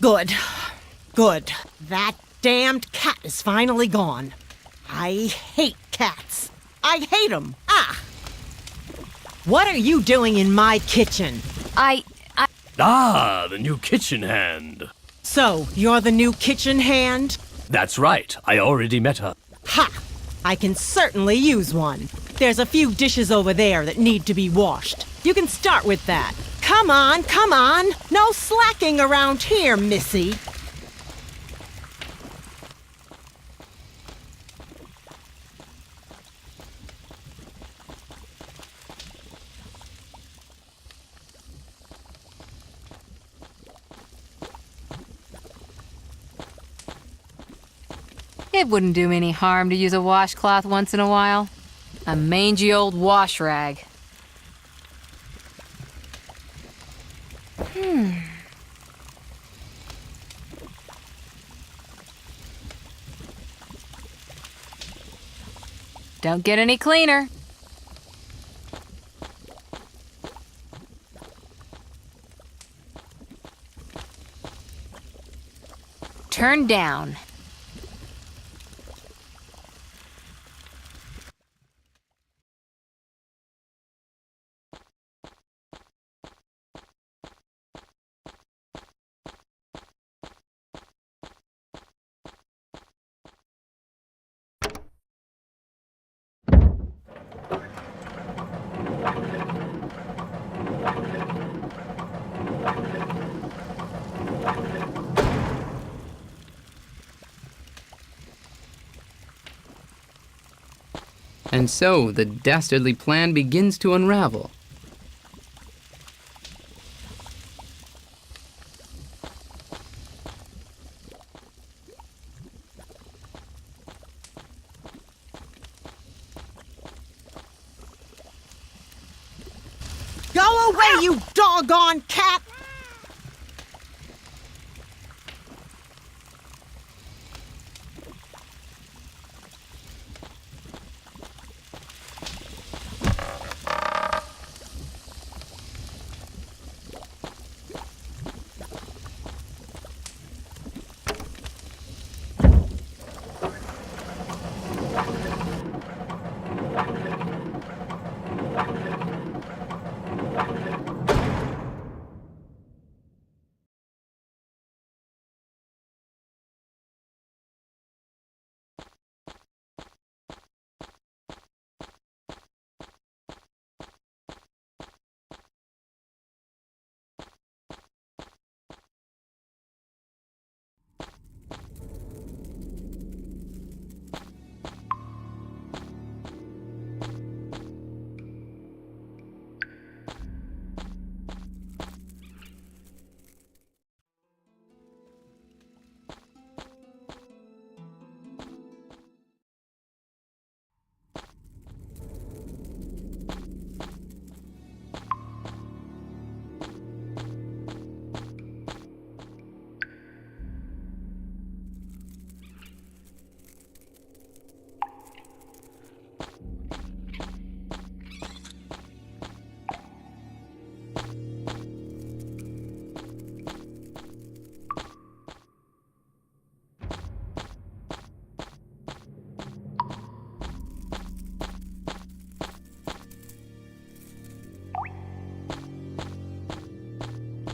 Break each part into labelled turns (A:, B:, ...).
A: Good. Good. That damned cat is finally gone. I hate cats. I hate 'em. Ah! What are you doing in my kitchen?
B: Ah, the new kitchen hand.
A: So, you're the new kitchen hand?
B: That's right. I already met her.
A: Ha! I can certainly use one. There's a few dishes over there that need to be washed. You can start with that. Come on, come on! No slacking around here, Missy.
C: It wouldn't do me any harm to use a washcloth once in a while. A mangy old wash rag. Don't get any cleaner. Turn down.
D: And so the dastardly plan begins to unravel.
A: Go away, you doggone cat!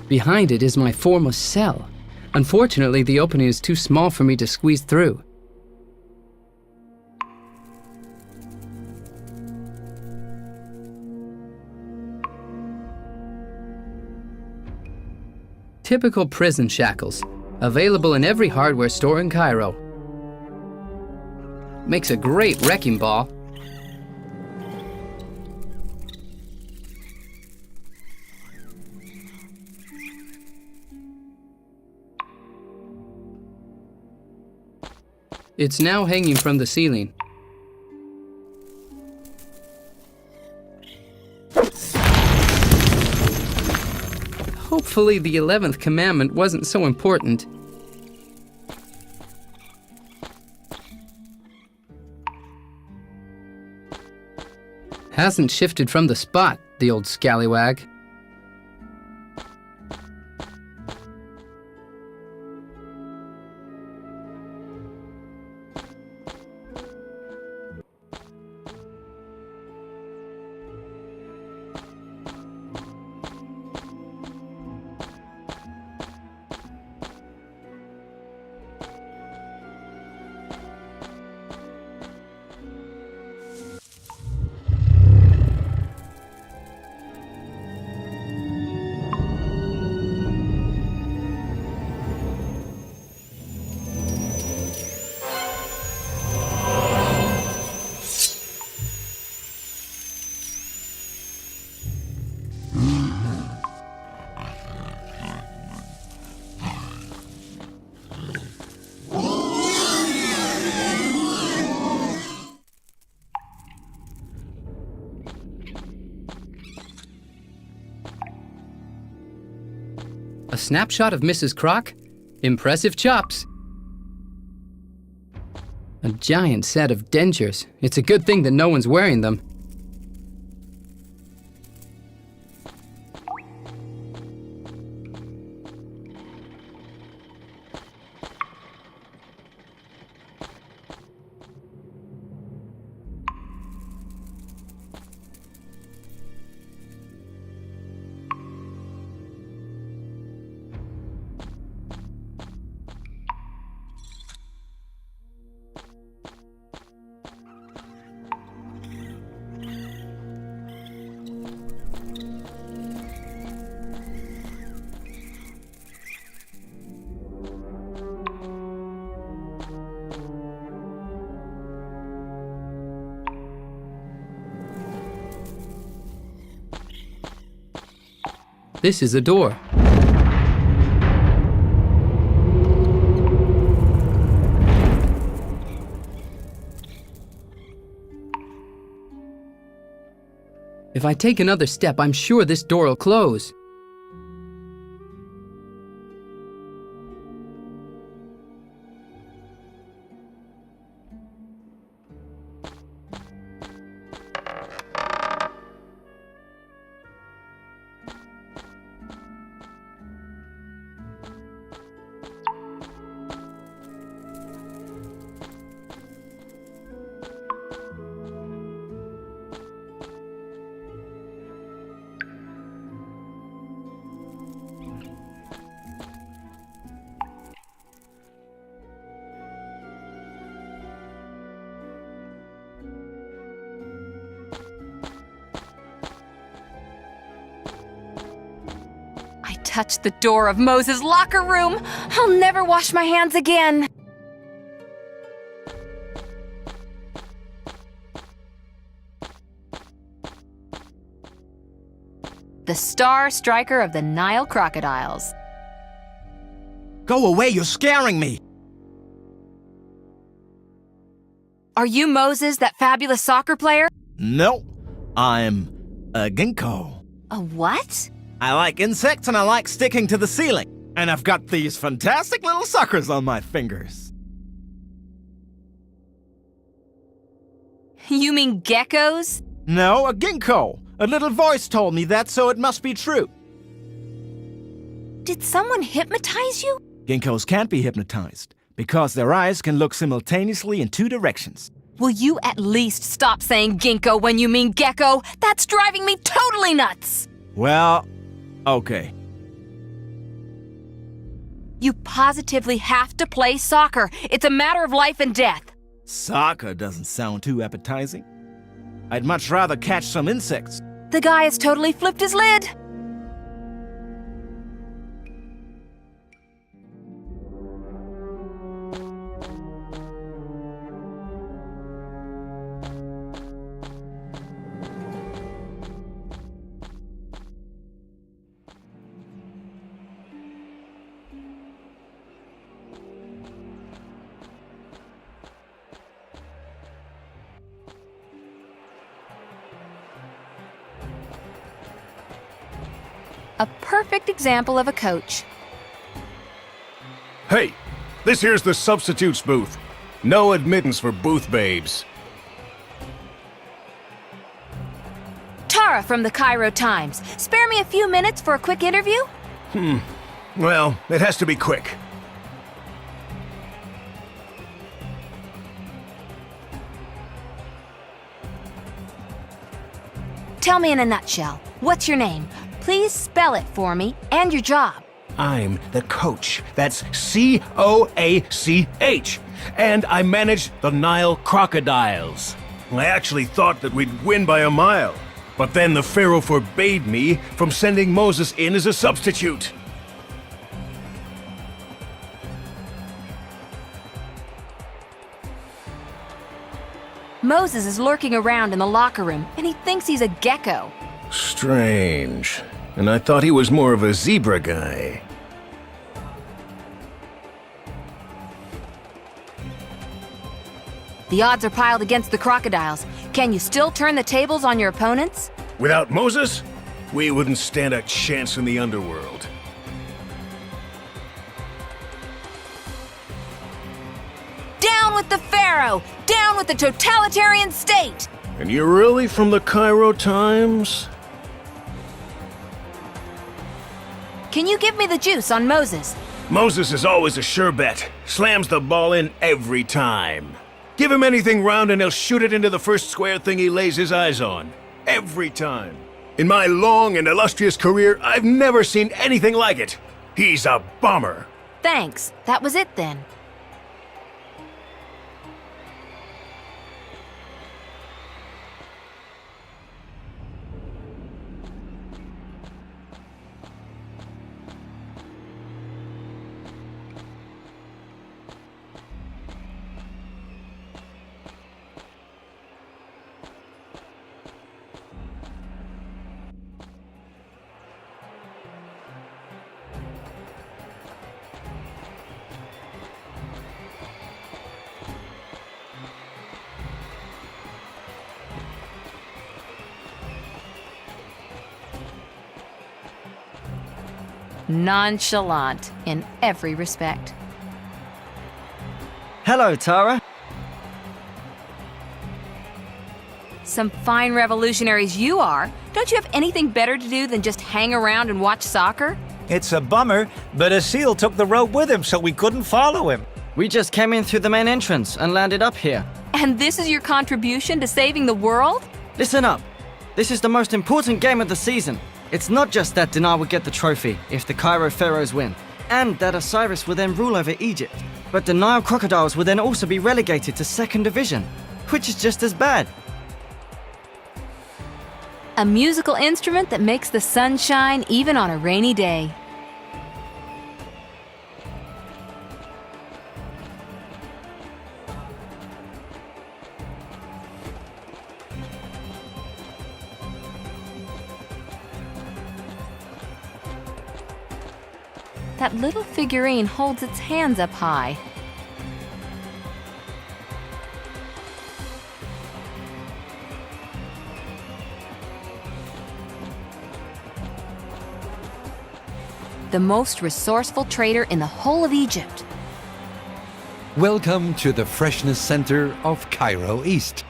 D: Behind it is my former cell. Unfortunately, the opening is too small for me to squeeze through. Typical prison shackles, available in every hardware store in Cairo. Makes a great wrecking ball. It's now hanging from the ceiling. Hopefully the 11th commandment wasn't so important. Hasn't shifted from the spot, the old scallywag. A snapshot of Mrs. Croc? Impressive chops. A giant set of dentures. It's a good thing that no one's wearing them. This is a door. If I take another step, I'm sure this door will close.
C: Touched the door of Moses' locker room. I'll never wash my hands again. The star striker of the Nile crocodiles.
E: Go away, you're scaring me!
C: Are you Moses, that fabulous soccer player?
E: No, I'm a ginkgo.
C: A what?
E: I like insects and I like sticking to the ceiling. And I've got these fantastic little suckers on my fingers.
C: You mean geckos?
E: No, a ginkgo. A little voice told me that, so it must be true.
C: Did someone hypnotize you?
E: Ginkgos can't be hypnotized because their eyes can look simultaneously in two directions.
C: Will you at least stop saying ginkgo when you mean gecko? That's driving me totally nuts!
E: Well, okay.
C: You positively have to play soccer. It's a matter of life and death.
E: Soccer doesn't sound too appetizing. I'd much rather catch some insects.
C: The guy has totally flipped his lid. A perfect example of a coach.
F: Hey, this here's the substitutes booth. No admittance for booth babes.
C: Tara from the Cairo Times. Spare me a few minutes for a quick interview?
F: Well, it has to be quick.
C: Tell me in a nutshell. What's your name? Please spell it for me, and your job.
F: I'm the coach. That's C-O-A-C-H. And I manage the Nile crocodiles. I actually thought that we'd win by a mile. But then the Pharaoh forbade me from sending Moses in as a substitute.
C: Moses is lurking around in the locker room, and he thinks he's a gecko.
F: Strange. And I thought he was more of a zebra guy.
C: The odds are piled against the crocodiles. Can you still turn the tables on your opponents?
F: Without Moses, we wouldn't stand a chance in the underworld.
C: Pharaoh! Down with the totalitarian state!
F: And you're really from the Cairo Times?
C: Can you give me the juice on Moses?
F: Moses is always a sure bet. Slams the ball in every time. Give him anything round and he'll shoot it into the first square thing he lays his eyes on. Every time. In my long and illustrious career, I've never seen anything like it. He's a bomber.
C: Thanks. That was it then. Nonchalant in every respect.
G: Hello, Tara.
C: Some fine revolutionaries you are. Don't you have anything better to do than just hang around and watch soccer?
H: It's a bummer, but a seal took the road with him, so we couldn't follow him.
G: We just came in through the main entrance and landed up here.
C: And this is your contribution to saving the world?
G: Listen up. This is the most important game of the season. It's not just that Dinar will get the trophy if the Cairo Pharaohs win, and that Osiris will then rule over Egypt. But the Nile Crocodiles will then also be relegated to 2nd Division, which is just as bad.
C: A musical instrument that makes the sun shine even on a rainy day. That little figurine holds its hands up high. The most resourceful trader in the whole of Egypt.
I: Welcome to the Freshness Center of Cairo East.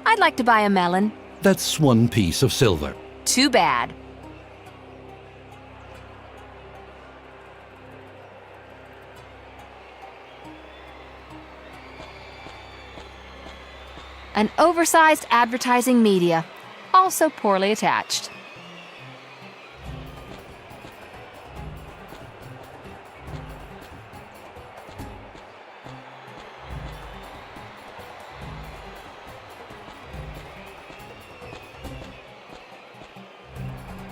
C: I'd like to buy a melon.
I: That's 1 piece of silver.
C: Too bad. An oversized advertising media, also poorly attached.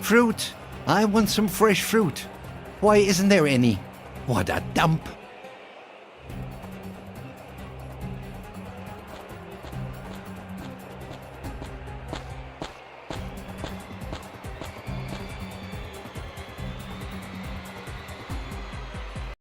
I: Fruit. I want some fresh fruit. Why isn't there any? What a dump.